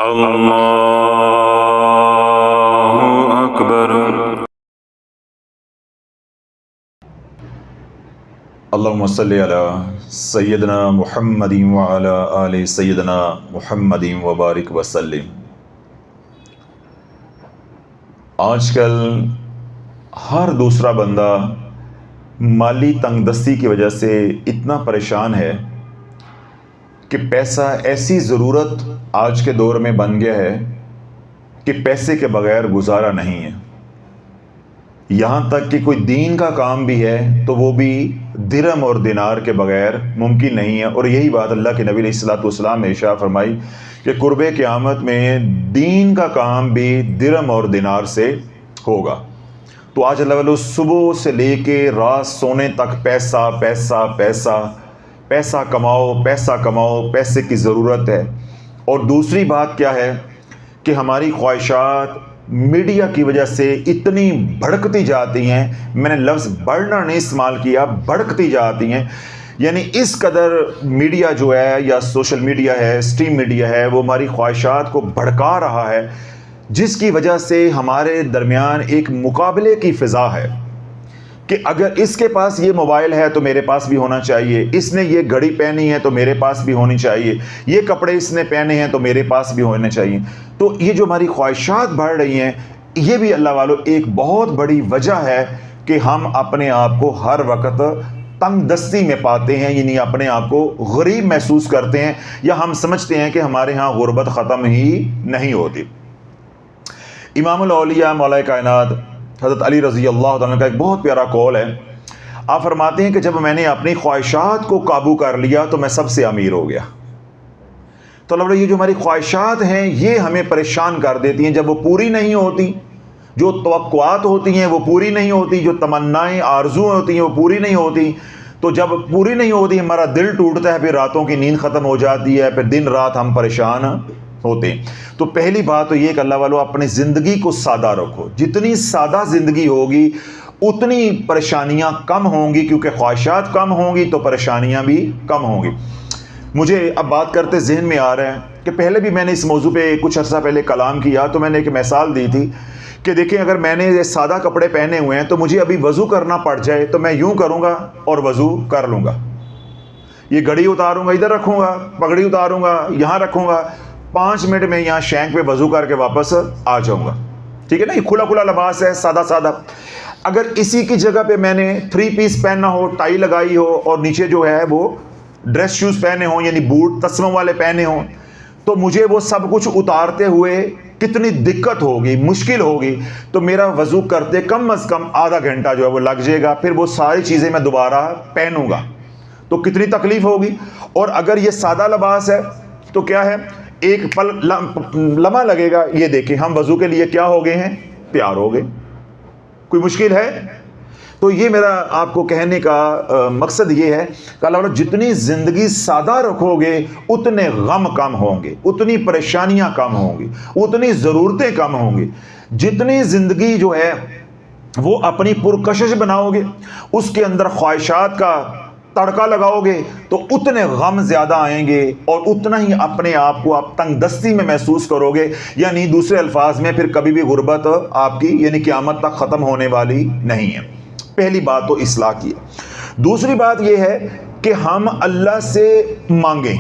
اللہ اکبر۔ اللہم صلی علی سیدنا محمد وعلی آل سیدنا محمد وبارک وسلم۔ آج کل ہر دوسرا بندہ مالی تنگ دستی کی وجہ سے اتنا پریشان ہے کہ پیسہ ایسی ضرورت آج کے دور میں بن گیا ہے کہ پیسے کے بغیر گزارا نہیں ہے۔ یہاں تک کہ کوئی دین کا کام بھی ہے تو وہ بھی درہم اور دینار کے بغیر ممکن نہیں ہے، اور یہی بات اللہ کے نبی علیہ الصلوۃ والسلام نے ارشاد فرمائی کہ قرب قیامت میں دین کا کام بھی درہم اور دینار سے ہوگا۔ تو آج اللہ والو صبح سے لے کے رات سونے تک پیسہ پیسہ پیسہ پیسہ کماؤ، پیسہ کماؤ، پیسے کی ضرورت ہے۔ اور دوسری بات کیا ہے کہ ہماری خواہشات میڈیا کی وجہ سے اتنی بھڑکتی جاتی ہیں، میں نے لفظ بڑھنا نہیں استعمال کیا، بھڑکتی جاتی ہیں، یعنی اس قدر میڈیا جو ہے یا سوشل میڈیا ہے، اسٹریم میڈیا ہے، وہ ہماری خواہشات کو بھڑکا رہا ہے، جس کی وجہ سے ہمارے درمیان ایک مقابلے کی فضا ہے کہ اگر اس کے پاس یہ موبائل ہے تو میرے پاس بھی ہونا چاہیے، اس نے یہ گھڑی پہنی ہے تو میرے پاس بھی ہونی چاہیے، یہ کپڑے اس نے پہنے ہیں تو میرے پاس بھی ہونے چاہیے۔ تو یہ جو ہماری خواہشات بڑھ رہی ہیں، یہ بھی اللہ والو ایک بہت بڑی وجہ ہے کہ ہم اپنے آپ کو ہر وقت تنگ دستی میں پاتے ہیں، یعنی اپنے آپ کو غریب محسوس کرتے ہیں، یا ہم سمجھتے ہیں کہ ہمارے ہاں غربت ختم ہی نہیں ہوتی۔ امام الاولیاء مولا کائنات حضرت علی رضی اللہ عنہ کا ایک بہت پیارا قول ہے۔ آپ فرماتے ہیں کہ جب میں نے اپنی خواہشات کو قابو کر لیا تو میں سب سے امیر ہو گیا۔ تو اللہ یہ جو ہماری خواہشات ہیں یہ ہمیں پریشان کر دیتی ہیں، جب وہ پوری نہیں ہوتی، جو توقعات ہوتی ہیں وہ پوری نہیں ہوتی، جو تمنائیں آرزویں ہوتی ہیں وہ پوری نہیں ہوتی، تو جب پوری نہیں ہوتی ہمارا دل ٹوٹتا ہے، پھر راتوں کی نیند ختم ہو جاتی ہے، پھر دن رات ہم پریشان ہوتے ہیں۔ تو پہلی بات تو یہ کہ اللہ والو اپنی زندگی کو سادہ رکھو، جتنی سادہ زندگی ہوگی اتنی پریشانیاں کم ہوں گی، کیونکہ خواہشات کم ہوں گی تو پریشانیاں بھی کم ہوں گی۔ مجھے اب بات کرتے ذہن میں آ رہا ہے کہ پہلے بھی میں نے اس موضوع پہ کچھ عرصہ پہلے کلام کیا، تو میں نے ایک مثال دی تھی کہ دیکھیں اگر میں نے یہ سادہ کپڑے پہنے ہوئے ہیں تو مجھے ابھی وضو کرنا پڑ جائے تو میں یوں کروں گا اور وضو کر لوں گا، یہ گھڑی اتاروں گا ادھر رکھوں گا، پگڑی اتاروں گا یہاں رکھوں گا، 5 منٹ میں یہاں شینک پہ وضو کر کے واپس آ جاؤں گا، ٹھیک ہے نا؟ یہ کھلا کھلا لباس ہے، سادہ سادہ۔ اگر اسی کی جگہ پہ میں نے 3 پیس پہننا ہو، ٹائی لگائی ہو اور نیچے جو ہے وہ ڈریس شوز پہنے ہوں، یعنی بوٹ تسموں والے پہنے ہوں، تو مجھے وہ سب کچھ اتارتے ہوئے کتنی دقت ہوگی، مشکل ہوگی، تو میرا وضو کرتے کم از کم آدھا گھنٹہ جو ہے وہ لگ جائے گا، پھر وہ ساری چیزیں میں دوبارہ پہنوں گا تو کتنی تکلیف ہوگی۔ اور اگر یہ سادہ لباس ہے تو کیا ہے، ایک پل لمحہ لگے گا، یہ دیکھیں ہم وضو کے لیے کیا ہو گئے ہیں، تیار ہو گئے، کوئی مشکل ہے؟ تو یہ میرا آپ کو کہنے کا مقصد یہ ہے کہ اللہ جتنی زندگی سادہ رکھو گے اتنے غم کم ہوں گے، اتنی پریشانیاں کم ہوں گی، اتنی ضرورتیں کم ہوں گی۔ جتنی زندگی جو ہے وہ اپنی پرکشش بناؤ گے، اس کے اندر خواہشات کا تڑکا لگاؤ گے تو اتنے غم زیادہ آئیں گے، اور اتنا ہی اپنے آپ کو آپ تنگ دستی میں محسوس کرو گے، یعنی دوسرے الفاظ میں پھر کبھی بھی غربت آپ کی یعنی قیامت تک ختم ہونے والی نہیں ہے۔ پہلی بات تو اصلاح کی ہے۔ دوسری بات یہ ہے کہ ہم اللہ سے مانگیں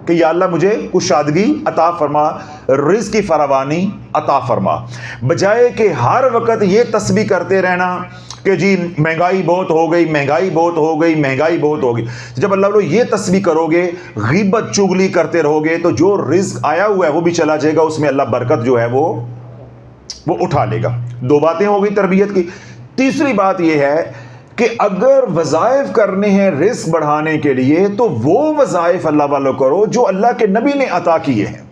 کہ یا اللہ مجھے کشادگی عطا فرما، رزق کی فراوانی عطا فرما، بجائے کہ ہر وقت یہ تسبیح کرتے رہنا کہ جی مہنگائی بہت ہو گئی، مہنگائی بہت ہو گئی، مہنگائی بہت ہوگی۔ جب اللہ یہ تسبیح کرو گے، غیبت چغلی کرتے رہو گے، تو جو رزق آیا ہوا ہے وہ بھی چلا جائے گا، اس میں اللہ برکت جو ہے وہ اٹھا لے گا۔ 2 باتیں ہو گئی تربیت کی۔ تیسری بات یہ ہے کہ اگر وظائف کرنے ہیں رزق بڑھانے کے لیے تو وہ وظائف اللہ والوں کرو جو اللہ کے نبی نے عطا کیے ہیں۔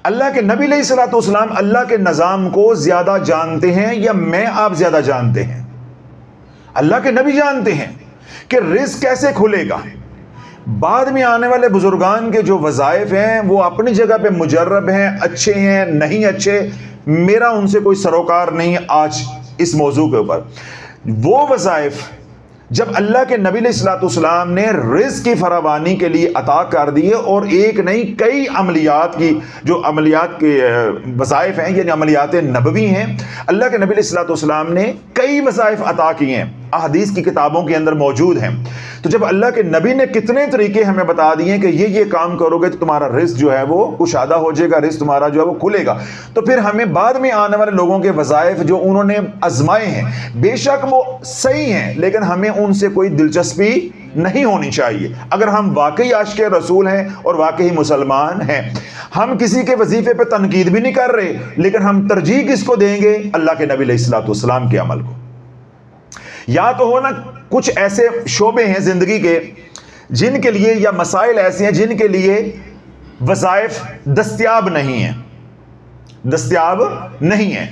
اللہ کے نبی علیہ الصلوۃ والسلام اللہ کے نظام کو زیادہ جانتے ہیں یا میں آپ زیادہ جانتے ہیں؟ اللہ کے نبی جانتے ہیں کہ رزق کیسے کھلے گا۔ بعد میں آنے والے بزرگان کے جو وظائف ہیں وہ اپنی جگہ پہ مجرب ہیں، اچھے ہیں، نہیں اچھے، میرا ان سے کوئی سروکار نہیں آج اس موضوع کے اوپر۔ وہ وظائف جب اللہ کے نبی علیہ الصلوۃ والسلام نے رزق کی فراوانی کے لیے عطا کر دیے، اور ایک نہیں کئی عملیات کی جو عملیات کے وظائف ہیں، یعنی عملیات نبوی ہیں، اللہ کے نبی علیہ الصلوۃ والسلام نے کئی وظائف عطا کیے ہیں، احادیث کی کتابوں کے اندر موجود ہیں۔ تو جب اللہ کے نبی نے کتنے طریقے ہمیں بتا دیے ہیں کہ یہ کام کرو گے تو تمہارا رزق جو ہے وہ کشادہ ہو جائے گا، رزق تمہارا جو ہے وہ کھلے گا، تو پھر ہمیں بعد میں آنے والے لوگوں کے وظائف جو انہوں نے آزمائے ہیں، بے شک وہ صحیح ہیں، لیکن ہمیں ان سے کوئی دلچسپی نہیں ہونی چاہیے۔ اگر ہم واقعی عاشق رسول ہیں اور واقعی مسلمان ہیں، ہم کسی کے وظیفے پہ تنقید بھی نہیں کر رہے، لیکن ہم ترجیح کس کو دیں گے؟ اللہ کے نبی علیہ الصلوۃ والسلام کے عمل کو۔ یا تو ہو نا کچھ ایسے شعبے ہیں زندگی کے جن کے لیے، یا مسائل ایسے ہیں جن کے لیے وظائف دستیاب نہیں ہیں،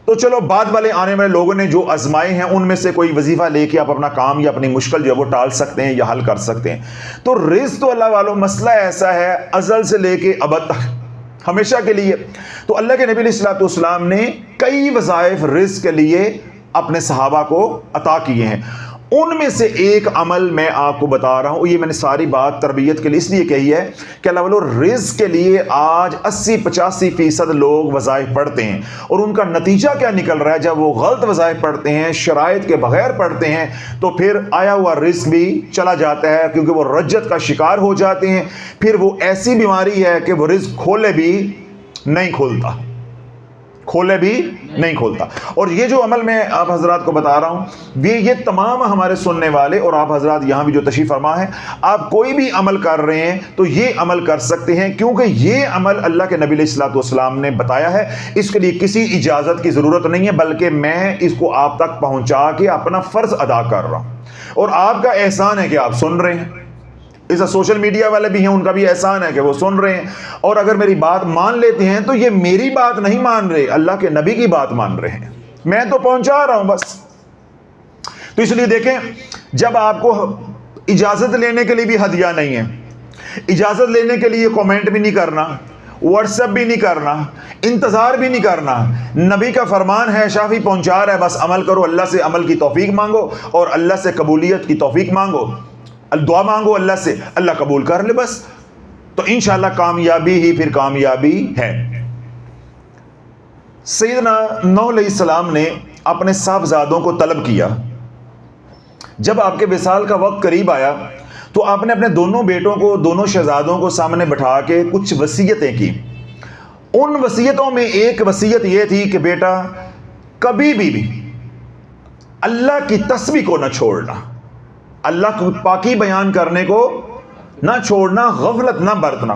تو چلو بعد والے آنے والے لوگوں نے جو آزمائے ہیں ان میں سے کوئی وظیفہ لے کے آپ اپنا کام یا اپنی مشکل جو ہے وہ ٹال سکتے ہیں یا حل کر سکتے ہیں۔ تو رزق تو اللہ والوں مسئلہ ایسا ہے ازل سے لے کے ابد تک، ہمیشہ کے لیے۔ تو اللہ کے نبی علیہ الصلوۃ والسلام نے کئی وظائف رزق کے لیے اپنے صحابہ کو عطا کیے ہیں۔ ان میں سے ایک عمل میں آپ کو بتا رہا ہوں، یہ میں نے ساری بات تربیت کے لیے اس لیے کہی ہے کہ اللہ والوں رزق کے لیے آج 80-85% لوگ وظائف پڑھتے ہیں، اور ان کا نتیجہ کیا نکل رہا ہے؟ جب وہ غلط وظائف پڑھتے ہیں، شرائط کے بغیر پڑھتے ہیں، تو پھر آیا ہوا رزق بھی چلا جاتا ہے، کیونکہ وہ رجت کا شکار ہو جاتے ہیں۔ پھر وہ ایسی بیماری ہے کہ وہ رزق کھولے بھی نہیں کھولتا۔ اور یہ جو عمل میں آپ حضرات کو بتا رہا ہوں، یہ تمام ہمارے سننے والے اور آپ حضرات یہاں بھی جو تشریف فرما ہیں، آپ کوئی بھی عمل کر رہے ہیں تو یہ عمل کر سکتے ہیں، کیونکہ یہ عمل اللہ کے نبی علیہ الصلوۃ والسلام نے بتایا ہے۔ اس کے لیے کسی اجازت کی ضرورت نہیں ہے، بلکہ میں اس کو آپ تک پہنچا کے اپنا فرض ادا کر رہا ہوں، اور آپ کا احسان ہے کہ آپ سن رہے ہیں۔ اس سوشل میڈیا والے بھی ہیں، ان کا بھی احسان ہے کہ وہ سن رہے ہیں، اور اگر میری بات مان لیتے ہیں تو یہ میری بات نہیں مان رہے، اللہ کے نبی کی بات مان رہے ہیں، میں تو پہنچا رہا ہوں بس۔ تو اس لیے دیکھیں، جب آپ کو اجازت لینے کے لیے بھی ہدیہ نہیں ہے، اجازت لینے کے لیے کامنٹ بھی نہیں کرنا، واٹس ایپ بھی نہیں کرنا، انتظار بھی نہیں کرنا، نبی کا فرمان ہے، شافی پہنچا رہا ہے، بس عمل کرو، اللہ سے عمل کی توفیق مانگو اور اللہ سے قبولیت کی توفیق مانگو، دعا مانگو اللہ سے، اللہ قبول کر لے بس، تو انشاءاللہ کامیابی ہی پھر کامیابی ہے۔ سیدنا نوح علیہ السلام نے اپنے صاحبزادوں کو طلب کیا۔ جب آپ کے وصال کا وقت قریب آیا تو آپ نے اپنے دونوں بیٹوں کو، دونوں شہزادوں کو سامنے بٹھا کے کچھ وصیتیں کی۔ ان وصیتوں میں ایک وصیت یہ تھی کہ بیٹا کبھی بھی اللہ کی تسبیح کو نہ چھوڑنا، اللہ کو پاکی بیان کرنے کو نہ چھوڑنا، غفلت نہ برتنا۔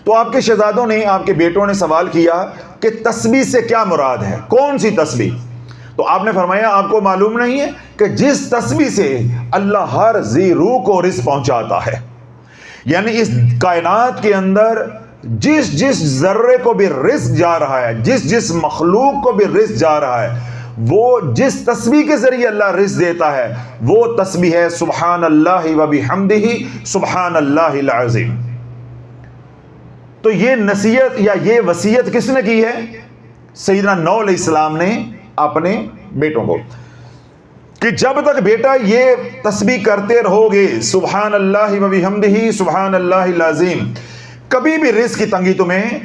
تو آپ کے شہزادوں نے، آپ کے بیٹوں نے سوال کیا کہ تسبیح سے کیا مراد ہے، کون سی تسبیح؟ تو آپ نے فرمایا آپ کو معلوم نہیں ہے کہ جس تسبیح سے اللہ ہر ذی روح کو رزق پہنچاتا ہے، یعنی اس کائنات کے اندر جس ذرے کو بھی رزق جا رہا ہے، جس مخلوق کو بھی رزق جا رہا ہے، وہ جس تسبیح کے ذریعے اللہ رزق دیتا ہے وہ تسبیح ہے سبحان اللہ و بحمدہ سبحان اللہ العظیم۔ تو یہ نصیحت یا یہ وصیت کس نے کی ہے؟ سیدنا نوح علیہ السلام نے اپنے بیٹوں کو، کہ جب تک بیٹا یہ تسبیح کرتے رہو گے سبحان اللہ و بحمدہ سبحان اللہ العظیم، کبھی بھی رزق کی تنگی تمہیں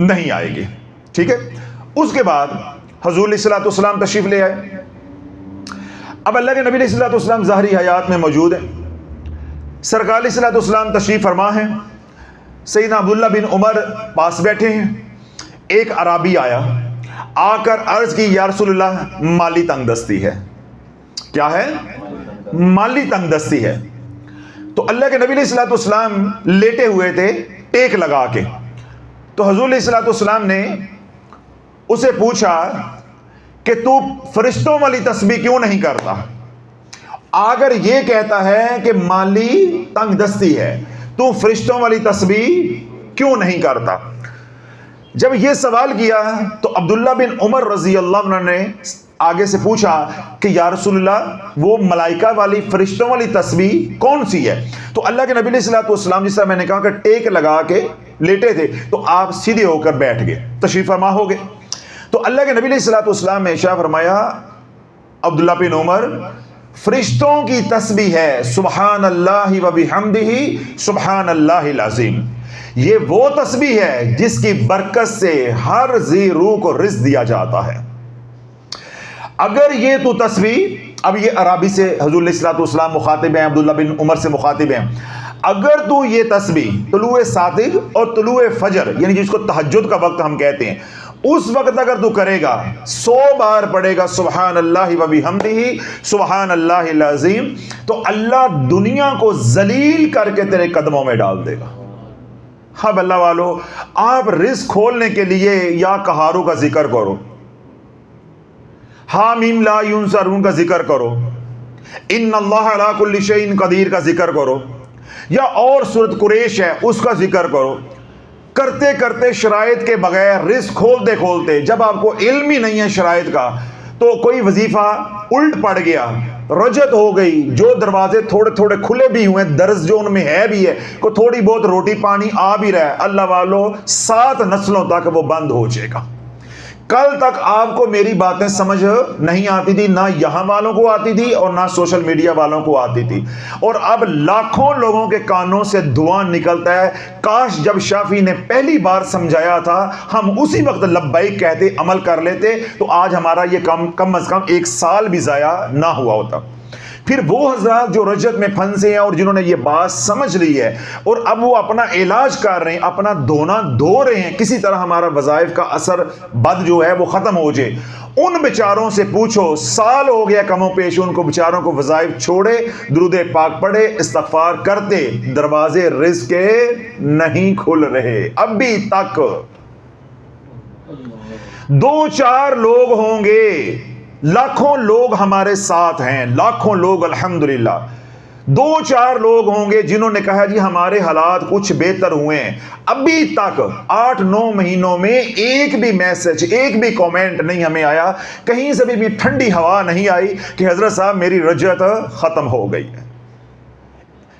نہیں آئے گی، ٹھیک ہے۔ اس کے بعد حضور علیہ الصلوۃ والسلام تشریف لے آئے۔ اب اللہ کے نبی علیہ الصلوۃ والسلام ظاہری حیات میں موجود ہیں، سرکار علیہ الصلوۃ والسلام تشریف فرما ہیں، سیدنا عبداللہ بن عمر پاس بیٹھے ہیں۔ ایک عرابی آیا، آ کر عرض کی یا رسول اللہ مالی تنگ دستی ہے۔ کیا ہے؟ مالی تنگ دستی ہے۔ تو اللہ کے نبی علیہ الصلوۃ والسلام لیٹے ہوئے تھے ٹیک لگا کے، تو حضور علیہ الصلوۃ والسلام نے اسے پوچھا کہ تو فرشتوں والی تسبیح کیوں نہیں کرتا؟ اگر یہ کہتا ہے کہ مالی تنگ دستی ہے تو فرشتوں والی تسبیح کیوں نہیں کرتا؟ جب یہ سوال کیا تو عبداللہ بن عمر رضی اللہ عنہ نے آگے سے پوچھا کہ یا رسول اللہ وہ ملائکہ والی فرشتوں والی تسبیح کون سی ہے؟ تو اللہ کے نبی علیہ الصلوۃ والسلام، جس طرح میں نے کہا کہ ٹیک لگا کے لیٹے تھے، تو آپ سیدھے ہو کر بیٹھ گئے، تشریف فرما ہو گئے۔ تو اللہ کے نبی علیہ الصلوۃ والسلام نے ارشاد فرمایا عبداللہ بن عمر فرشتوں کی تسبیح ہے سبحان اللہ و بحمدہ سبحان اللہ العظیم. یہ وہ تسبیح ہے جس کی برکت سے ہر ذی روح کو رزق دیا جاتا ہے. اگر یہ تو تسبیح، اب یہ عربی سے حضور علیہ الصلوۃ والسلام مخاطب ہیں، عبداللہ بن عمر سے مخاطب ہیں. اگر تو یہ تسبیح طلوع صادق اور طلوع فجر، یعنی جس کو تہجد کا وقت ہم کہتے ہیں، اس وقت اگر تو کرے گا 100 بار پڑھے گا سبحان اللہ و بحمدہ سبحان اللہ العظیم، تو اللہ دنیا کو ذلیل کر کے تیرے قدموں میں ڈال دے گا. اب اللہ والو، آپ رزق کھولنے کے لیے یا قہارو کا ذکر کرو، حامیم لا ینصرون کا ذکر کرو، ان اللہ علی کل شیء قدیر کا ذکر کرو، یا اور سورۃ قریش ہے اس کا ذکر کرو. کرتے کرتے شرائط کے بغیر رزق کھولتے کھولتے، جب آپ کو علم ہی نہیں ہے شرائط کا، تو کوئی وظیفہ الٹ پڑ گیا، رجت ہو گئی، جو دروازے تھوڑے تھوڑے کھلے بھی ہوئے، درز جو ان میں ہے بھی ہے، کو تھوڑی بہت روٹی پانی آ بھی رہا ہے، اللہ والو 7 نسلوں تک وہ بند ہو جائے گا. کل تک آپ کو میری باتیں سمجھ نہیں آتی تھی، نہ یہاں والوں کو آتی تھی اور نہ سوشل میڈیا والوں کو آتی تھی، اور اب لاکھوں لوگوں کے کانوں سے دعا نکلتا ہے، کاش جب شافی نے پہلی بار سمجھایا تھا ہم اسی وقت لبیک کہتے، عمل کر لیتے، تو آج ہمارا یہ کم از کم 1 سال بھی ضائع نہ ہوا ہوتا. پھر وہ حضرات جو رجت میں پھنسے ہیں اور جنہوں نے یہ بات سمجھ لی ہے اور اب وہ اپنا علاج کر رہے ہیں، اپنا دھونا دھو رہے ہیں، کسی طرح ہمارا وظائف کا اثر بد جو ہے وہ ختم ہو جائے، ان بیچاروں سے پوچھو، سال ہو گیا کم و پیش ان کو بیچاروں کو وظائف چھوڑے، درود پاک پڑھے، استغفار کرتے، دروازے رزق کے نہیں کھل رہے ابھی تک. 2-4 لوگ ہوں گے، لاکھوں لوگ ہمارے ساتھ ہیں، لاکھوں لوگ الحمدللہ، 2-4 لوگ ہوں گے جنہوں نے کہا جی ہمارے حالات کچھ بہتر ہوئے ہیں. ابھی تک 8-9 مہینوں میں ایک بھی میسج، ایک بھی کومنٹ نہیں ہمیں آیا، کہیں سے بھی ٹھنڈی ہوا نہیں آئی کہ حضرت صاحب میری رجعت ختم ہو گئی ہے.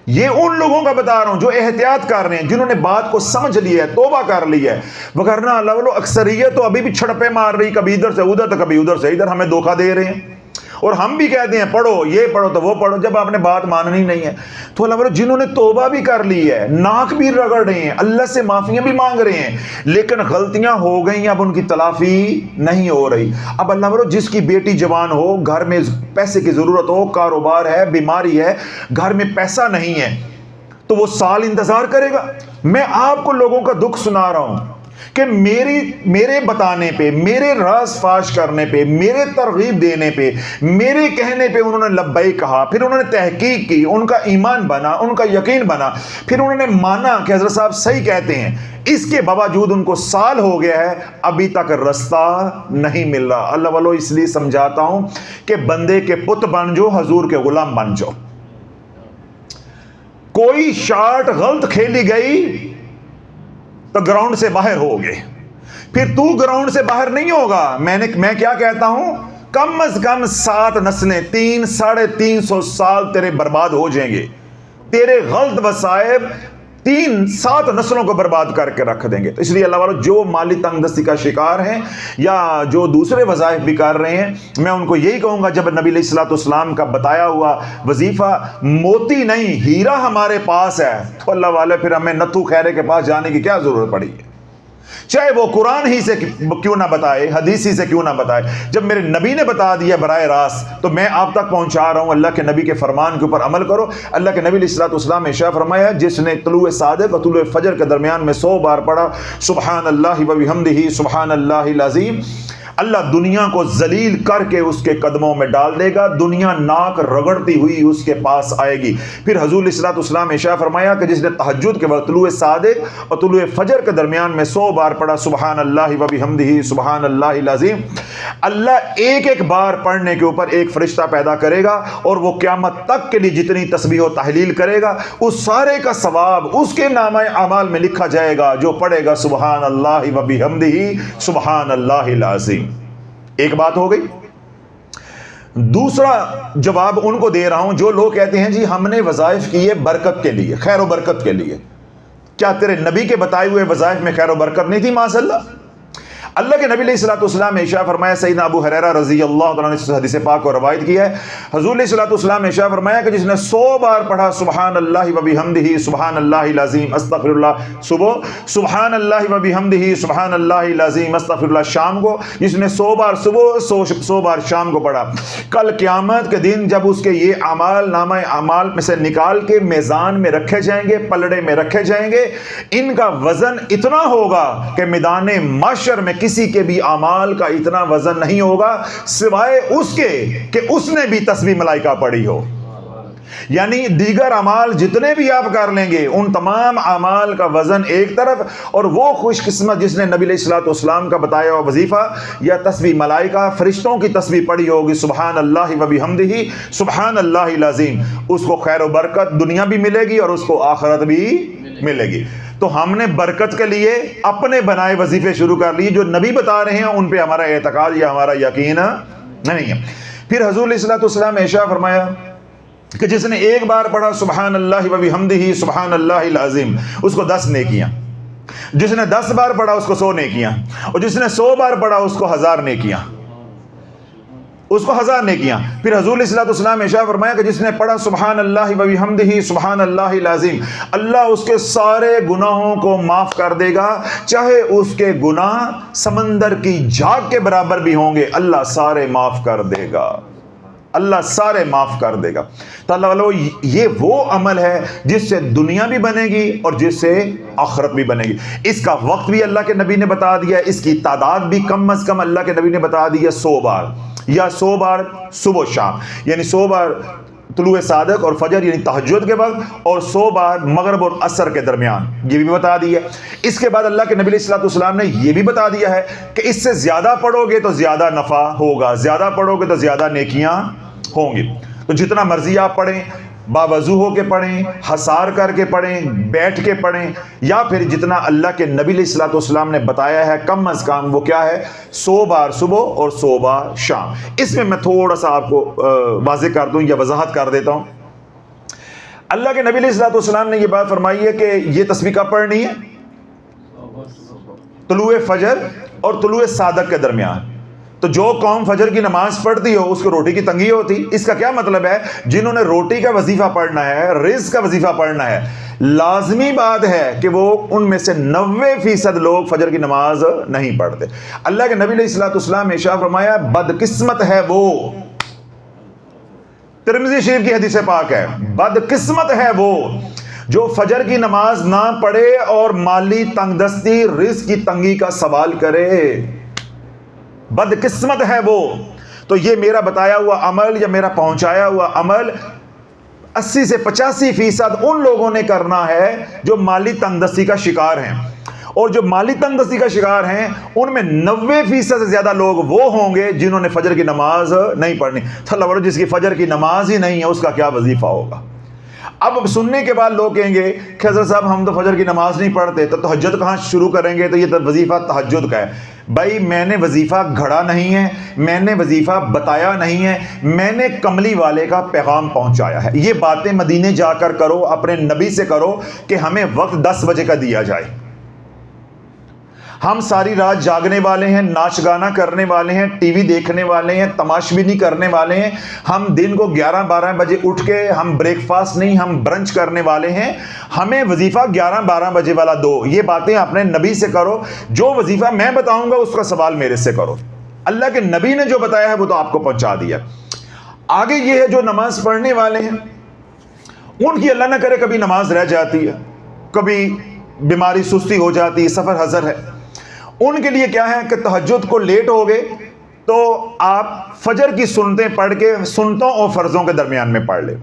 یہ ان لوگوں کا بتا رہا ہوں جو احتیاط کر رہے ہیں، جنہوں نے بات کو سمجھ لیا ہے، توبہ کر لی ہے. وگرنہ اللہ اکثریت تو ابھی بھی چھڑپے مار رہی، کبھی ادھر سے ادھر تو کبھی ادھر سے ادھر، ہمیں دھوکہ دے رہے ہیں. اور ہم بھی کہتے ہیں پڑھو یہ پڑھو تو وہ پڑھو، جب آپ نے بات ماننی نہیں ہے. تو اللہ جنہوں نے توبہ بھی کر لی ہے، ناک بھی رگڑ رہے ہیں، اللہ سے معافیاں بھی مانگ رہے ہیں، لیکن غلطیاں ہو گئی، اب ان کی تلافی نہیں ہو رہی. اب اللہ جس کی بیٹی جوان ہو، گھر میں پیسے کی ضرورت ہو، کاروبار ہے، بیماری ہے، گھر میں پیسہ نہیں ہے، تو وہ سال انتظار کرے گا. میں آپ کو لوگوں کا دکھ سنا رہا ہوں کہ میرے بتانے پہ، میرے راز فاش کرنے پہ، میرے ترغیب دینے پہ، میرے کہنے پہ انہوں نے لبیک کہا، پھر انہوں نے تحقیق کی، ان کا ایمان بنا، ان کا یقین بنا، پھر انہوں نے مانا کہ حضرت صاحب صحیح کہتے ہیں. اس کے باوجود ان کو سال ہو گیا ہے، ابھی تک رستہ نہیں مل رہا. اللہ والو اس لیے سمجھاتا ہوں کہ بندے کے پت بن جو، حضور کے غلام بن جاؤ. کوئی شاٹ غلط کھیلی گئی تو گراؤنڈ سے باہر ہو گئے، پھر تو گراؤنڈ سے باہر نہیں ہوگا. میں کیا کہتا ہوں، کم از کم 7 نسلیں، 300-350 سال تیرے برباد ہو جائیں گے. تیرے غلط وسائب 3-7 نسلوں کو برباد کر کے رکھ دیں گے. تو اس لیے اللہ والو جو مالی تنگ دستی کا شکار ہیں یا جو دوسرے وظائف بھی کر رہے ہیں، میں ان کو یہی کہوں گا، جب نبی علیہ الصلوۃ والسلام کا بتایا ہوا وظیفہ موتی نہیں ہیرا ہمارے پاس ہے، تو اللہ والے پھر ہمیں نتھو خیرے کے پاس جانے کی کیا ضرورت پڑی ہے؟ چاہے وہ قرآن ہی سے کیوں نہ بتائے، حدیث ہی سے کیوں نہ بتائے. جب میرے نبی نے بتا دیا براہ راست، تو میں آپ تک پہنچا رہا ہوں. اللہ کے نبی کے فرمان کے اوپر عمل کرو. اللہ کے نبی علیہ الصلوۃ والسلام نے ارشاد فرمایا، جس نے طلوع صادق اور طلوع فجر کے درمیان میں 100 بار پڑھا سبحان اللہ و بحمدہ سبحان اللہ العظیم، اللہ دنیا کو ذلیل کر کے اس کے قدموں میں ڈال دے گا. دنیا ناک رگڑتی ہوئی اس کے پاس آئے گی. پھر حضور علیہ الصلوۃ والسلام نے ارشاد فرمایا کہ جس نے تہجد کے وقت طلوع صادق اور طلوع فجر کے درمیان میں 100 بار پڑھا سبحان اللہ و بحمدہ سبحان اللہ العظیم، اللہ ایک ایک بار پڑھنے کے اوپر ایک فرشتہ پیدا کرے گا، اور وہ قیامت تک کے لیے جتنی تسبیح و تحلیل کرے گا اس سارے کا ثواب اس کے نامہ اعمال میں لکھا جائے گا جو پڑھے گا سبحان اللہ و بحمدہ سبحان اللہ العظیم. ایک بات ہو گئی. دوسرا جواب ان کو دے رہا ہوں جو لوگ کہتے ہیں جی ہم نے وظائف کیے برکت کے لیے، خیر و برکت کے لیے. کیا تیرے نبی کے بتائے ہوئے وظائف میں خیر و برکت نہیں تھی؟ معاذ اللہ. اللہ کے نبی علیہ الصلوۃ والسلام نے ارشاد فرمایا، سیدنا ابو ہریرہ رضی اللہ تعالیٰ نے اس حدیث پاک کو روایت کیا ہے، حضور علیہ الصلوۃ والسلام نے ارشاد فرمایا کہ جس نے 100 بار پڑھا سبحان اللہ و بحمدہ سبحان اللہ العظیم استغفر اللہ صبح، سبحان اللہ و بحمدہ سبحان اللہ العظیم استغفر اللہ شام کو، جس نے 100 بار صبح 100 بار شام کو پڑھا، کل قیامت کے دن جب اس کے یہ اعمال نامہ اعمال میں سے نکال کے میزان میں رکھے جائیں گے، پلڑے میں رکھے جائیں گے، ان کا وزن اتنا ہوگا کہ میدان محشر میں کسی کے بھی اعمال کا اتنا وزن نہیں ہوگا سوائے اس کے کہ اس نے بھی تسبیح ملائکہ پڑھی ہو۔ یعنی دیگر اعمال جتنے بھی آپ کر لیں گے ان تمام اعمال کا وزن ایک طرف، اور وہ خوش قسمت جس نے نبی علیہ الصلوۃ والسلام کا بتایا ہوا وظیفہ یا تسبیح ملائکہ فرشتوں کی تسبیح پڑھی ہوگی سبحان اللہ و بحمدہ سبحان اللہ العظیم، اس کو خیر و برکت دنیا بھی ملے گی اور اس کو آخرت بھی ملے گی۔ تو ہم نے برکت کے لیے اپنے بنائے وظیفے شروع کر لیے، جو نبی بتا رہے ہیں ان پہ ہمارا اعتقاد یا ہمارا یقین نہیں ہے۔ پھر حضور علیہ الصلوۃ والسلام نے ارشاد فرمایا کہ جس نے ایک بار پڑھا سبحان اللہ و بحمدہ سبحان اللہ العظیم اس کو 10 نیکیاں، جس نے 10 بار پڑھا اس کو 100 نیکیاں، اور جس نے 100 بار پڑھا اس کو 1000 نیکیاں، اس کو 1000 نیکیاں۔ پھر حضور علیہ الصلوۃ والسلام نے ارشاد فرمایا کہ جس نے پڑھا سبحان اللہ و بحمدہ سبحان اللہ العظیم، اللہ اس کے سارے گناہوں کو معاف کر دے گا، چاہے اس کے گناہ سمندر کی جھاگ کے برابر بھی ہوں گے، اللہ سارے معاف کر دے گا، اللہ سارے معاف کر دے گا۔ تو اللہ والو یہ وہ عمل ہے جس سے دنیا بھی بنے گی اور جس سے آخرت بھی بنے گی۔ اس کا وقت بھی اللہ کے نبی نے بتا دیا، اس کی تعداد بھی کم از کم اللہ کے نبی نے بتا دیا 100 بار، یا 100 بار صبح و شام، یعنی 100 بار طلوع صادق اور فجر یعنی تہجد کے وقت، اور 100 بار مغرب اور عصر کے درمیان، یہ بھی بتا دیا۔ اس کے بعد اللہ کے نبی علیہ الصلوۃ والسلام نے یہ بھی بتا دیا ہے کہ اس سے زیادہ پڑھو گے تو زیادہ نفع ہوگا، زیادہ پڑھو گے تو زیادہ نیکیاں ہوں گی۔ تو جتنا مرضی آپ پڑھیں، باوضو ہو کے پڑھیں، حصار کر کے پڑھیں، بیٹھ کے پڑھیں، یا پھر جتنا اللہ کے نبی علیہ الصلوۃ والسلام نے بتایا ہے کم از کم وہ کیا ہے 100 بار صبح اور 100 بار شام۔ اس میں تھوڑا سا آپ کو واضح کر دوں یا وضاحت کر دیتا ہوں۔ اللہ کے نبی علیہ الصلوۃ والسلام نے یہ بات فرمائی ہے کہ یہ تسبیح کب پڑھنی ہے؟ طلوع فجر اور طلوع صادق کے درمیان۔ تو جو قوم فجر کی نماز پڑھتی ہو اس کو روٹی کی تنگی ہوتی، اس کا کیا مطلب ہے؟ جنہوں نے روٹی کا وظیفہ پڑھنا ہے، رزق کا وظیفہ پڑھنا ہے، لازمی بات ہے کہ وہ ان میں سے 90% لوگ فجر کی نماز نہیں پڑھتے۔ اللہ کے نبی علیہ الصلوۃ والسلام نے ارشاد فرمایا بدقسمت ہے وہ، ترمذی شریف کی حدیث پاک ہے، بدقسمت ہے وہ جو فجر کی نماز نہ پڑھے اور مالی تنگ دستی رزق کی تنگی کا سوال کرے، بدقسمت ہے وہ۔ تو یہ میرا بتایا ہوا عمل یا میرا پہنچایا ہوا عمل 80 سے 85% ان لوگوں نے کرنا ہے جو مالی تنگ دستی کا شکار ہیں، اور جو مالی تنگ دستی کا شکار ہیں ان میں 90% سے زیادہ لوگ وہ ہوں گے جنہوں نے فجر کی نماز نہیں پڑھنی۔ اللہ، جس کی فجر کی نماز ہی نہیں ہے اس کا کیا وظیفہ ہوگا؟ اب سننے کے بعد لوگ کہیں گے کہ حضرت صاحب ہم تو فجر کی نماز نہیں پڑھتے، تو تہجد کہاں شروع کریں گے؟ تو یہ وظیفہ تہجد کا ہے۔ بھائی میں نے وظیفہ گھڑا نہیں ہے، میں نے وظیفہ بتایا نہیں ہے، میں نے کملی والے کا پیغام پہنچایا ہے۔ یہ باتیں مدینے جا کر کرو، اپنے نبی سے کرو کہ ہمیں وقت 10 بجے کا دیا جائے۔ ہم ساری رات جاگنے والے ہیں، ناچ گانا کرنے والے ہیں، ٹی وی دیکھنے والے ہیں، تماشبینی کرنے والے ہیں، ہم دن کو 11-12 بجے اٹھ کے ہم بریک فاسٹ نہیں، ہم برنچ کرنے والے ہیں، ہمیں وظیفہ 11-12 بجے والا دو۔ یہ باتیں اپنے نبی سے کرو، جو وظیفہ میں بتاؤں گا اس کا سوال میرے سے کرو۔ اللہ کے نبی نے جو بتایا ہے وہ تو آپ کو پہنچا دیا۔ آگے یہ ہے جو نماز پڑھنے والے ہیں ان کی اللہ نہ کرے کبھی نماز رہ جاتی ہے، کبھی بیماری سستی ہو جاتی ہے، سفر حضر ہے، ان کے لیے کیا ہے کہ تہجد کو لیٹ ہو گئے تو آپ فجر کی سنتیں پڑھ کے سنتوں اور فرضوں کے درمیان میں پڑھ لیں،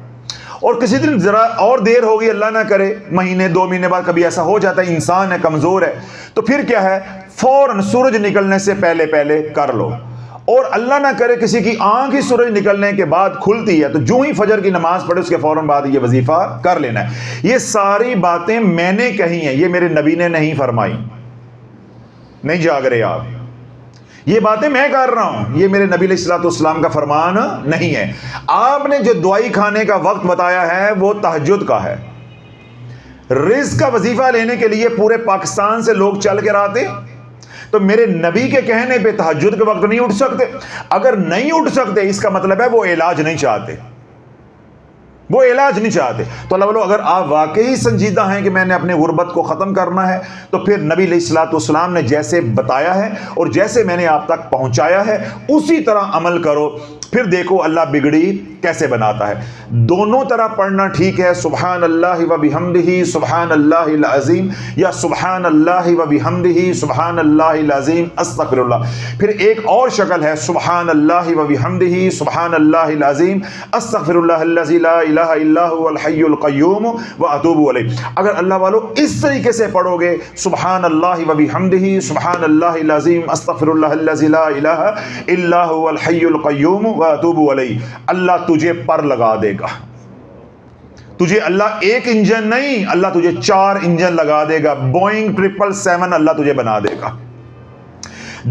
اور کسی دن ذرا اور دیر ہوگی اللہ نہ کرے، مہینے 2 مہینے بعد کبھی ایسا ہو جاتا ہے، انسان ہے کمزور ہے، تو پھر کیا ہے فوراً سورج نکلنے سے پہلے پہلے کر لو، اور اللہ نہ کرے کسی کی آنکھ ہی سورج نکلنے کے بعد کھلتی ہے تو جو ہی فجر کی نماز پڑھے اس کے فوراً بعد یہ وظیفہ کر لینا ہے۔ یہ ساری باتیں میں نے کہی ہیں، یہ میرے نبی نے نہیں فرمائی، نہیں جاگ رہے آپ، یہ باتیں میں کر رہا ہوں، یہ میرے نبی علیہ الصلوۃ والسلام کا فرمان نہیں ہے۔ آپ نے جو دعائی کھانے کا وقت بتایا ہے وہ تہجد کا ہے۔ رزق کا وظیفہ لینے کے لیے پورے پاکستان سے لوگ چل کر آتے، تو میرے نبی کے کہنے پہ تہجد کے وقت نہیں اٹھ سکتے؟ اگر نہیں اٹھ سکتے اس کا مطلب ہے وہ علاج نہیں چاہتے، وہ علاج نہیں چاہتے۔ تو اللہ والو، اگر آپ واقعی سنجیدہ ہیں کہ میں نے اپنے غربت کو ختم کرنا ہے تو پھر نبی علیہ الصلوۃ والسلام نے جیسے بتایا ہے اور جیسے میں نے آپ تک پہنچایا ہے اسی طرح عمل کرو، پھر دیکھو اللہ بگڑی کیسے بناتا ہے۔ دونوں طرح پڑھنا ٹھیک ہے، سبحان اللہ و بحمدہ سبحان اللہ العظیم، یا سبحان اللہ و بحمدہ سبحان اللہ العظیم استغفر اللہ۔ پھر ایک اور شکل ہے سبحان اللہ و بحمدہ سبحان اللہ العظیم استغفر اللہ الذی لا الہ الا هو الحی القیوم واتوب الیہ۔ اگر اللہ والو اس طریقے سے پڑھو گے سبحان اللہ و بحمدہ سبحان اللہ العظیم استغفر اللہ الذی لا الہ الا هو الحی القیوم واتوب الیہ، اللہ تجھے پر لگا دے گا۔ تجھے اللہ ایک انجن نہیں، اللہ تجھے 4 انجن لگا دے گا، بوئنگ 777 اللہ تجھے بنا دے گا۔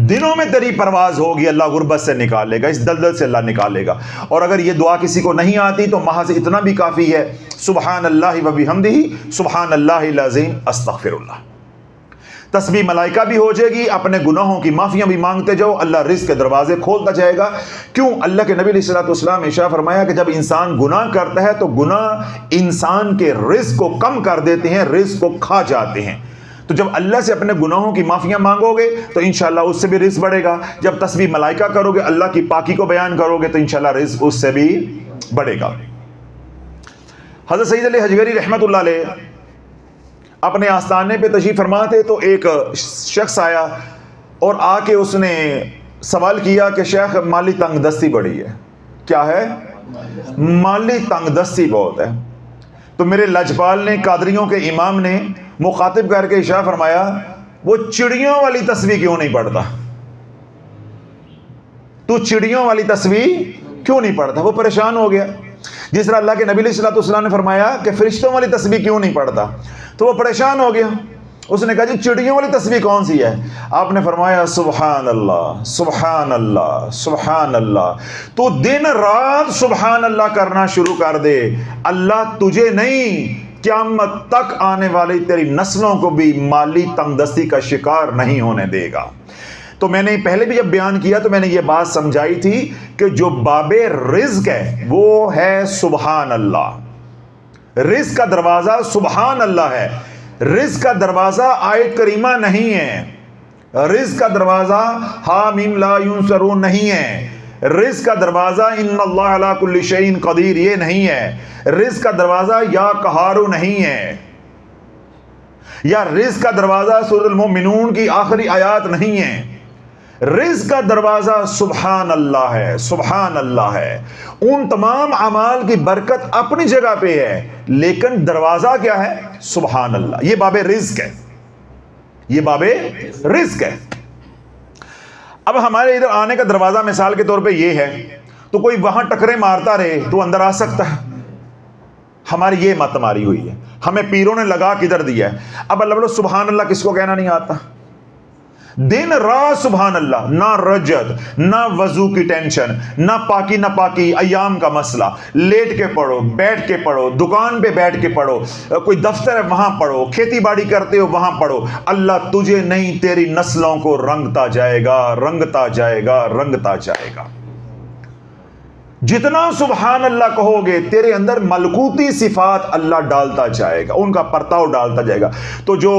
دنوں میں تیری پرواز ہوگی، اللہ غربت سے نکالے گا، اس دلدل سے اللہ نکالے گا۔ اور اگر یہ دعا کسی کو نہیں آتی تو محض اتنا بھی کافی ہے، سبحان اللہ و بحمدہ سبحان اللہ العظیم استغفر اللہ۔ تسبیح ملائکہ بھی ہو جائے گی، اپنے گناہوں کی معافیاں بھی مانگتے جاؤ، اللہ رزق کے دروازے کھولتا جائے گا۔ کیوں؟ اللہ کے نبی علیہ الصلوۃ والسلام نے ارشاد فرمایا کہ جب انسان گناہ کرتا ہے تو گناہ انسان کے رزق کو کم کر دیتے ہیں، رزق کو کھا جاتے ہیں۔ تو جب اللہ سے اپنے گناہوں کی معافیاں مانگو گے تو انشاءاللہ اس سے بھی رزق بڑھے گا۔ جب تسبیح ملائکہ کرو گے، اللہ کی پاکی کو بیان کرو گے تو انشاءاللہ رزق اس سے بھی بڑھے گا۔ حضرت سید علی حجویری رحمۃ اللہ علیہ اپنے آستانے پہ تشریف فرما تھے تو ایک شخص آیا اور آ کے اس نے سوال کیا کہ شیخ مالی تنگ دستی بڑی ہے۔ کیا ہے؟ مالی تنگ دستی بہت ہے۔ تو میرے لجپال نے، قادریوں کے امام نے مخاطب کر کے ارشاد فرمایا وہ چڑیوں والی تسبیح کیوں نہیں پڑھتا؟ تو چڑیوں والی تسبیح کیوں نہیں پڑھتا؟ وہ پریشان ہو گیا۔ جس طرح اللہ کے نبی علیہ الصلوۃ والسلام نے فرمایا کہ فرشتوں والی تسبیح کیوں نہیں پڑھتا، تو وہ پریشان ہو گیا۔ اس نے کہا جی چڑیوں والی تسبیح کون سی ہے؟ آپ نے فرمایا سبحان اللہ سبحان اللہ سبحان اللہ۔ تو دن رات سبحان اللہ کرنا شروع کر دے، اللہ تجھے نہیں قیامت تک آنے والی تیری نسلوں کو بھی مالی تنگ دستی کا شکار نہیں ہونے دے گا۔ تو میں نے پہلے بھی جب بیان کیا تو میں نے یہ بات سمجھائی تھی کہ جو باب رزق ہے وہ ہے سبحان اللہ۔ رزق کا دروازہ سبحان اللہ ہے، رزق کا دروازہ آیت کریمہ نہیں ہے، رزق کا دروازہ حامیم لا ینصرون نہیں ہے، رزق کا دروازہ ان اللہ علی کل شیء قدیر یہ نہیں ہے، رزق کا دروازہ یا قہارو نہیں ہے، یا رزق کا دروازہ سورۃ المؤمنون کی آخری آیات نہیں ہے۔ رزق کا دروازہ سبحان اللہ ہے، سبحان اللہ ہے۔ ان تمام اعمال کی برکت اپنی جگہ پہ ہے لیکن دروازہ کیا ہے؟ سبحان اللہ۔ یہ باب رزق ہے، یہ باب رزق ہے۔ اب ہمارے ادھر آنے کا دروازہ مثال کے طور پہ یہ ہے، تو کوئی وہاں ٹکرے مارتا رہے تو اندر آ سکتا ہے۔ ہماری یہ مت ماری ہوئی ہے، ہمیں پیروں نے لگا کدھر دیا ہے۔ اب اللہ بولو سبحان اللہ کس کو کہنا نہیں آتا؟ دن رات سبحان اللہ، نہ رجت، نہ وضو کی ٹینشن، نہ پاکی نہ پاکی ایام کا مسئلہ، لیٹ کے پڑھو، بیٹھ کے پڑھو، دکان پہ بیٹھ کے پڑھو، کوئی دفتر ہے وہاں پڑھو، کھیتی باڑی کرتے ہو وہاں پڑھو، اللہ تجھے نہیں تیری نسلوں کو رنگتا جائے گا، رنگتا جائے گا، رنگتا جائے گا۔ جتنا سبحان اللہ کہو گے تیرے اندر ملکوتی صفات اللہ ڈالتا جائے گا، ان کا پرتاؤ ڈالتا جائے گا۔ تو جو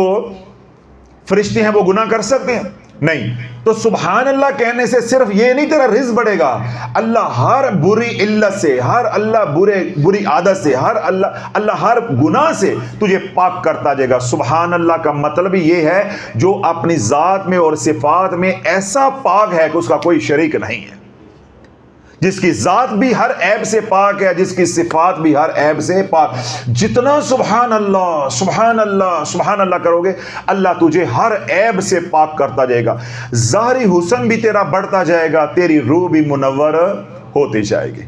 فرشتے ہیں وہ گناہ کر سکتے ہیں؟ نہیں۔ تو سبحان اللہ کہنے سے صرف یہ نہیں تیرا رزق بڑھے گا، اللہ ہر بری علت سے، ہر اللہ بری عادت سے، اللہ ہر گناہ سے تجھے پاک کرتا جائے گا۔ سبحان اللہ کا مطلب یہ ہے جو اپنی ذات میں اور صفات میں ایسا پاک ہے کہ اس کا کوئی شریک نہیں ہے، جس کی ذات بھی ہر عیب سے پاک ہے، جس کی صفات بھی ہر عیب سے پاک۔ جتنا سبحان اللہ سبحان اللہ سبحان اللہ کرو گے اللہ تجھے ہر عیب سے پاک کرتا جائے گا، ظاہری حسن بھی تیرا بڑھتا جائے گا، تیری روح بھی منور ہوتی جائے گی۔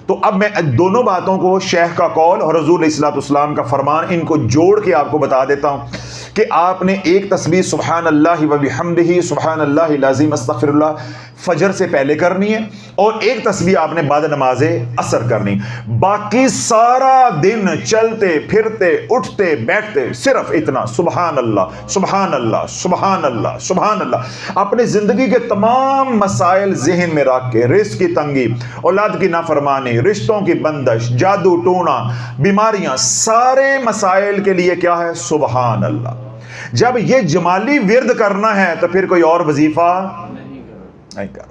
تو اب میں دونوں باتوں کو، شیخ کا قول اور حضور علیہ الصلوۃ والسلام کا فرمان، ان کو جوڑ کے آپ کو بتا دیتا ہوں کہ آپ نے ایک تسبیح سبحان اللہ و بحمدہ سبحان اللہ العظیم استغفر اللہ فجر سے پہلے کرنی ہے، اور ایک تسبیح آپ نے بعد نماز عصر کرنی. باقی سارا دن چلتے پھرتے اٹھتے بیٹھتے صرف اتنا سبحان اللہ سبحان اللہ سبحان اللہ سبحان اللہ. اپنے زندگی کے تمام مسائل ذہن میں رکھ کے، رزق کی تنگی، اولاد کی نافرمانی، رشتوں کی بندش، جادو ٹونا، بیماریاں، سارے مسائل کے لیے کیا ہے؟ سبحان اللہ. جب یہ جمالی ورد کرنا ہے تو پھر کوئی اور وظیفہ نہیں کر.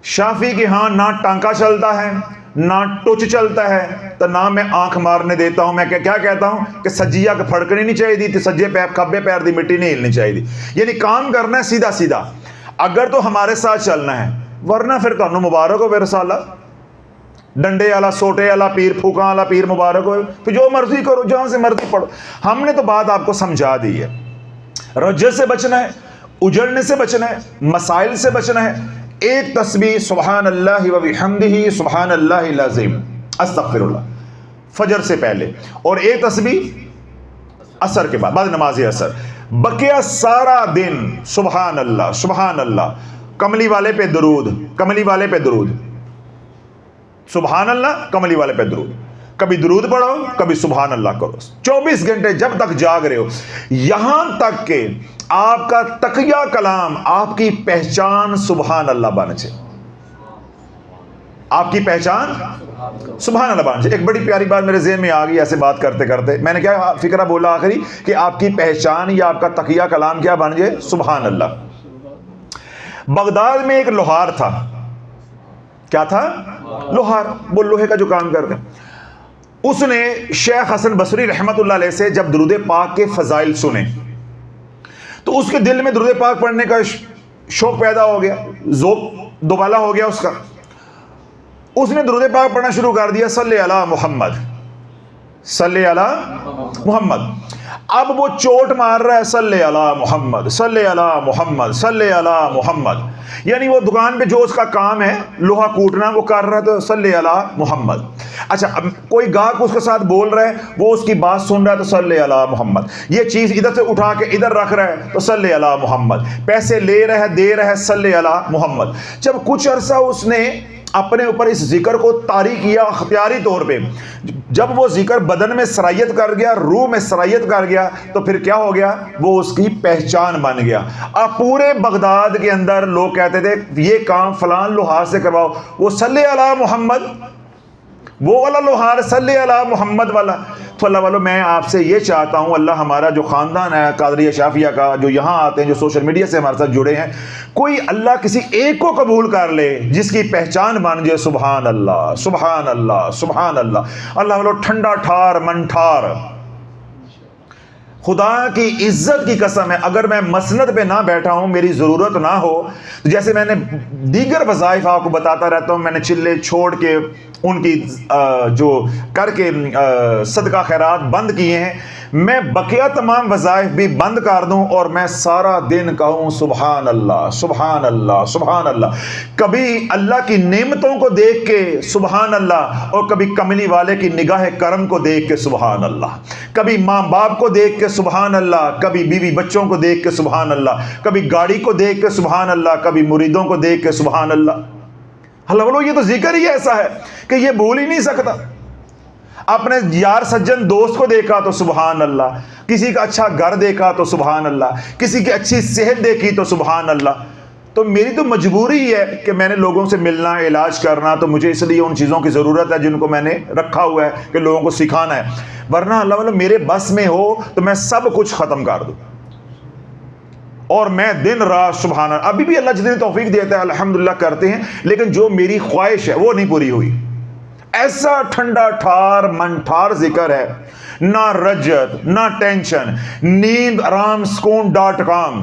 شافی کے ہاں نہ ٹانکا چلتا ہے، نہ ٹچ چلتا ہے، تو نہ میں آنکھ مارنے دیتا ہوں. میں کیا کہتا ہوں کہ سجیہ کے پھڑکنی نہیں چاہیے تھی، سجے پیر کھبے پیر دی مٹی نہیں ہلنی چاہیے تھی. یعنی کام کرنا ہے سیدھا سیدھا اگر تو ہمارے ساتھ چلنا ہے، ورنہ پھر تانوں مبارک ہو میرے سالہ، ڈنڈے والا سوٹے والا پیر پھوکاں والا پیر مبارک ہو، پھر جو مرضی کرو، جہاں سے مرضی پڑھو. ہم نے تو بات آپ کو سمجھا دی ہے. رجت سے بچنا ہے، اجڑنے سے بچنا ہے، مسائل سے بچنا ہے. ایک تسبیح سبحان اللہ و بحمدہ سبحان اللہ العظیم استغفر اللہ فجر سے پہلے، اور ایک تسبیح عصر کے بعد نماز عصر. بقیہ سارا دن سبحان اللہ سبحان اللہ. کملی والے پہ درود، کملی والے پہ درود، سبحان اللہ کملی والے پہ درود. کبھی درود پڑھو، کبھی سبحان اللہ کرو. 24 گھنٹے جب تک جاگ رہے ہو، یہاں تک کہ آپ کا تقیہ کلام، آپ کی پہچان سبحان اللہ بن جائے. آپ کی پہچان سبحان اللہ بن جائے. ایک بڑی پیاری بات میرے ذہن میں آ گئی ایسے بات کرتے کرتے. میں نے کیا فکرہ بولا آخری؟ کہ آپ کی پہچان یا آپ کا تقیہ کلام کیا بن جائے؟ سبحان اللہ. بغداد میں ایک لوہار تھا. کیا تھا؟ لوہار. وہ لوہے کا جو کام کرتے. اس نے شیخ حسن بصری رحمت اللہ علیہ سے جب درود پاک کے فضائل سنے تو اس کے دل میں درود پاک پڑھنے کا شوق پیدا ہو گیا، ذوق دوبالا ہو گیا اس کا. اس نے درود پاک پڑھنا شروع کر دیا، صلی علی محمد صلی علی محمد. اب وہ چوٹ مار رہا ہے، صلی علی محمد صلی علی محمد صلی علی محمد. یعنی وہ دکان پہ جو اس کا کام ہے لوہا کوٹنا وہ کر رہا ہے تو صلی علی محمد. اچھا اب کوئی گاہک اس کے ساتھ بول رہا ہے، وہ اس کی بات سن رہا ہے تو صلی علی محمد. یہ چیز ادھر سے اٹھا کے ادھر رکھ رہا ہے تو صلی علی محمد. پیسے لے رہا ہے دے رہا ہے، صلی علی محمد. جب کچھ عرصہ اس نے اپنے اوپر اس ذکر کو طاری کیا اختیاری طور پہ، جب وہ ذکر بدن میں سرائیت کر گیا، روح میں سرائیت کر گیا، تو پھر کیا ہو گیا؟ وہ اس کی پہچان بن گیا. اب پورے بغداد کے اندر لوگ کہتے تھے یہ کام فلان لوہار سے کرواؤ، وہ صلی علی محمد، وہ والا لوہار صلی علی محمد والا. تو اللہ والو میں آپ سے یہ چاہتا ہوں، اللہ ہمارا جو خاندان ہے قادریہ شافیہ کا، جو یہاں آتے ہیں، جو سوشل میڈیا سے ہمارے ساتھ جڑے ہیں، کوئی اللہ کسی ایک کو قبول کر لے جس کی پہچان بن جائے سبحان اللہ سبحان اللہ سبحان اللہ. اللہ والو ٹھنڈا ٹھار من ٹھار، خدا کی عزت کی قسم ہے اگر میں مسند پہ نہ بیٹھا ہوں، میری ضرورت نہ ہو، جیسے میں نے دیگر وظائف آپ کو بتاتا رہتا ہوں، میں نے چلے چھوڑ کے ان کی جو کر کے صدقہ خیرات بند کیے ہیں، میں بقیہ تمام وظائف بھی بند کر دوں اور میں سارا دن کہوں سبحان اللہ سبحان اللہ سبحان اللہ. کبھی اللہ کی نعمتوں کو دیکھ کے سبحان اللہ، اور کبھی کملی والے کی نگاہ کرم کو دیکھ کے سبحان اللہ، کبھی ماں باپ کو دیکھ کے سبحان اللہ، کبھی بیوی بچوں کو دیکھ کے سبحان اللہ، کبھی گاڑی کو دیکھ کے سبحان اللہ، کبھی مریدوں کو دیکھ کے سبحان اللہ. اللہ بولو یہ تو ذکر ہی ایسا ہے کہ یہ بھول ہی نہیں سکتا. اپنے یار سجن دوست کو دیکھا تو سبحان اللہ، کسی کا اچھا گھر دیکھا تو سبحان اللہ، کسی کی اچھی صحت دیکھی تو سبحان اللہ. تو میری تو مجبوری ہے کہ میں نے لوگوں سے ملنا، علاج کرنا، تو مجھے اس لیے ان چیزوں کی ضرورت ہے جن کو میں نے رکھا ہوا ہے کہ لوگوں کو سکھانا ہے. ورنہ اللہ والو میرے بس میں ہو تو میں سب کچھ ختم کر دوں اور میں دن رات سبحان اللہ. ابھی بھی اللہ جتنی توفیق دیتا ہے الحمدللہ کرتے ہیں، لیکن جو میری خواہش ہے وہ نہیں پوری ہوئی. ایسا ٹھنڈا ٹھار من ٹھار ذکر ہے، نہ رجت نہ ٹینشن، نیند آرام سکون .com.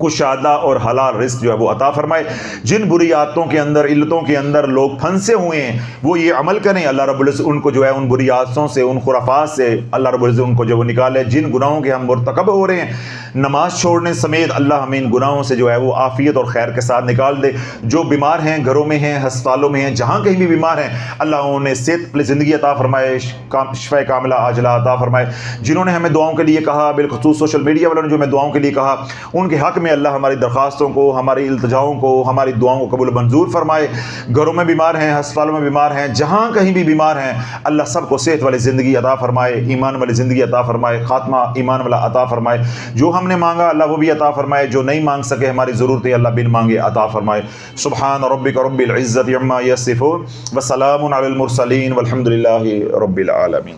کشادہ اور حلال رزق جو ہے وہ عطا فرمائے. جن بری عادتوں کے اندر، علتوں کے اندر لوگ پھنسے ہوئے ہیں وہ یہ عمل کریں، اللہ رب العزت ان کو جو ہے ان بری عادتوں سے، ان خرافات سے اللہ رب العزت ان کو جو وہ نکالے. جن گناہوں کے ہم مرتکب ہو رہے ہیں نماز چھوڑنے سمیت، اللہ ہمیں ان گناہوں سے جو ہے وہ عافیت اور خیر کے ساتھ نکال دے. جو بیمار ہیں، گھروں میں ہیں، ہسپتالوں میں ہیں، جہاں کہیں بھی بیمار ہیں، اللہ انہیں صحت والی زندگی عطا فرمائے، شفا کاملہ عاجلہ عطا فرمائے. جنہوں نے ہمیں دعاؤں کے لیے کہا، بالخصوص سوشل میڈیا والوں نے جو ہمیں دعاؤں کے لیے کہا، ان کے حق میں اللہ ہماری درخواستوں کو، ہماری التجاؤں کو، ہماری دعاؤں کو قبول منظور فرمائے. گھروں میں بیمار ہیں، ہسپتالوں میں بیمار ہیں، جہاں کہیں بھی بیمار ہیں، اللہ سب کو صحت والی زندگی عطا فرمائے، ایمان والی زندگی عطا فرمائے، خاتمہ ایمان والا عطا فرمائے. جو ہم نے مانگا اللہ وہ بھی عطا فرمائے، جو نہیں مانگ سکے ہماری ضرورتیں اللہ بن مانگے عطا فرمائے. سبحان ربک رب العزت عما یصفون وسلام علی المرسلین والحمد للہ رب العالمین.